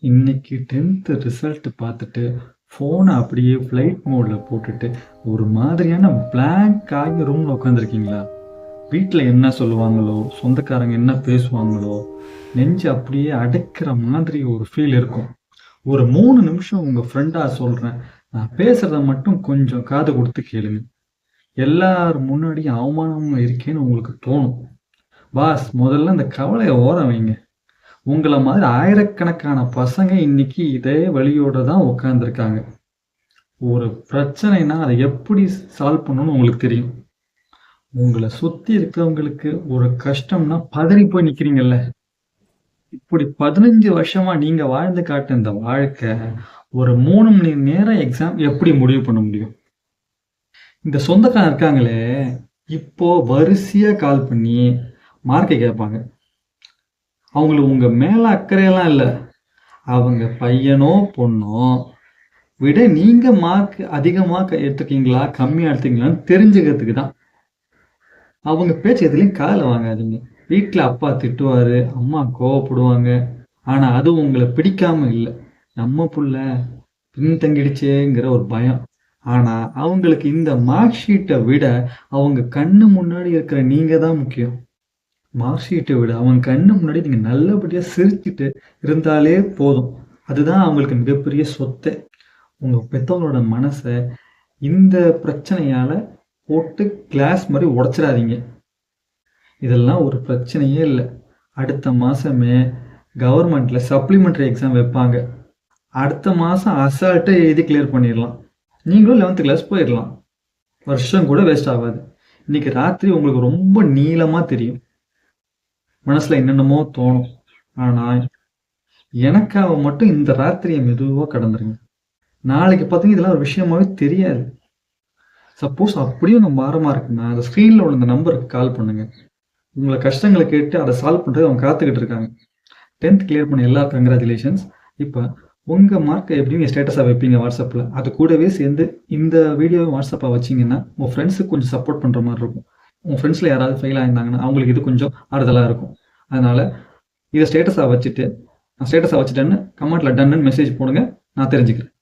இன்னைக்கு 10th result பார்த்துட்டு ஃபோனை அப்படியே ஃப்ளைட் மோட்ல போட்டுட்டு ஒரு மாதிரியான பிளாங்க் ஆகி ரூம்ல உட்காந்துருக்கீங்களா? வீட்டில் என்ன சொல்லுவாங்களோ, சொந்தக்காரங்க என்ன பேசுவாங்களோ, நெஞ்சு அப்படியே அடைக்கிற மாதிரி ஒரு ஃபீல் இருக்கும். ஒரு 3 நிமிஷம் உங்க ஃப்ரெண்டா சொல்றேன், நான் பேசுறத மட்டும் கொஞ்சம் காது கொடுத்து கேளுங்க. எல்லார் முன்னாடியும் அவமானமா இருக்கேன்னு உங்களுக்கு தோணும். பாஸ், முதல்ல இந்த கவலையை ஓரம் வைங்க. உங்களை மாதிரி ஆயிரக்கணக்கான பசங்க இன்னைக்கு இதே வழியோட தான் உட்காந்துருக்காங்க. ஒரு பிரச்சனைனா அதை எப்படி சால்வ் பண்ணணும்னு உங்களுக்கு தெரியும். உங்களை சுத்தி இருக்கிறவங்களுக்கு ஒரு கஷ்டம்னா பதறி போய் நிக்கிறீங்கல்ல. இப்படி 15 வருஷமா நீங்க வாழ்ந்து காட்ட இந்த வாழ்க்கை ஒரு 3 மணி நேரம் எக்ஸாம் எப்படி முடிவு பண்ண முடியும்? இந்த சொந்தக்காரன் இருக்காங்களே, இப்போ வரிசையா கால் பண்ணி மார்க்கை கேட்பாங்க. அவங்களுக்கு உங்க மேல அக்கறையெல்லாம் இல்லை. அவங்க பையனோ பொண்ணோ விட நீங்க மார்க் அதிகமாக எடுத்துக்கீங்களா கம்மியா எடுத்துக்கீங்களான்னு தெரிஞ்சுக்கிறதுக்கு தான். அவங்க பேச்சு எதுலையும் காதில் வாங்காதீங்க. வீட்டில் அப்பா திட்டுவாரு, அம்மா கோவப்படுவாங்க. ஆனா அது உங்களை பிடிக்காம இல்லை, நம்ம புள்ள பின்தங்கிடுச்சேங்கிற ஒரு பயம். ஆனா அவங்களுக்கு இந்த மார்க் ஷீட்டை விட அவங்க கண்ணு முன்னாடி இருக்கிற நீங்க தான் முக்கியம். மார்க் ஷீட்டை விட அவங்க கண்ணு முன்னாடி நீங்க நல்லபடியா சிரிச்சுட்டு இருந்தாலே போதும். அதுதான் அவங்களுக்கு மிகப்பெரிய சொத்தை. உங்க பெத்தவங்களோட மனசை இந்த பிரச்சனையால போட்டு கிளாஸ் மாதிரி உடைச்சிடாதீங்க. இதெல்லாம் ஒரு பிரச்சனையே இல்லை. அடுத்த மாசமே கவர்மெண்ட்ல சப்ளிமெண்டரி எக்ஸாம் வைப்பாங்க. அடுத்த மாசம் அசால்ட்டை எழுதி கிளியர் பண்ணிடலாம். நீங்களும் 11th கிளாஸ் போயிடலாம். வருஷம் கூட வேஸ்ட் ஆகாது. இன்னைக்கு ராத்திரி உங்களுக்கு ரொம்ப நீளமா தெரியும், மனசுல என்னென்னமோ தோணும். ஆனா எனக்காக மட்டும் இந்த ராத்திரியை மெதுவா கடந்துருங்க. நாளைக்கு பார்த்தீங்கன்னா இதெல்லாம் ஒரு விஷயமாவே தெரியாது. சப்போஸ் அப்படியும் உங்க பாரமா இருக்குன்னா அந்த ஸ்க்ரீன்ல உள்ள இந்த நம்பருக்கு கால் பண்ணுங்க. உங்களை கஷ்டங்களை கேட்டு அதை சால்வ் பண்றது அவங்க காத்துக்கிட்டு இருக்காங்க. 10th கிளியர் பண்ண எல்லா கங்க்ராச்சுலேஷன்ஸ். இப்போ உங்க மார்க்கை எப்படி நீங்க ஸ்டேட்டஸாக வைப்பீங்க வாட்ஸ்அப்ல, அது கூடவே சேர்ந்து இந்த வீடியோவை வாட்ஸ்அப்பாக வச்சிங்கன்னா உங்க ஃப்ரெண்ட்ஸுக்கு கொஞ்சம் சப்போர்ட் பண்ற மாதிரி இருக்கும். உங்க ஃப்ரெண்ட்ஸ்ல யாராவது ஃபெயில் ஆயிருந்தாங்கன்னா அவங்களுக்கு இது கொஞ்சம் ஆறுதலா இருக்கும். அதனால இதை ஸ்டேட்டஸாக வச்சுட்டேன்னு கமெண்ட்ல டன்னு மெசேஜ் போடுங்க, நான் தெரிஞ்சுக்கிறேன்.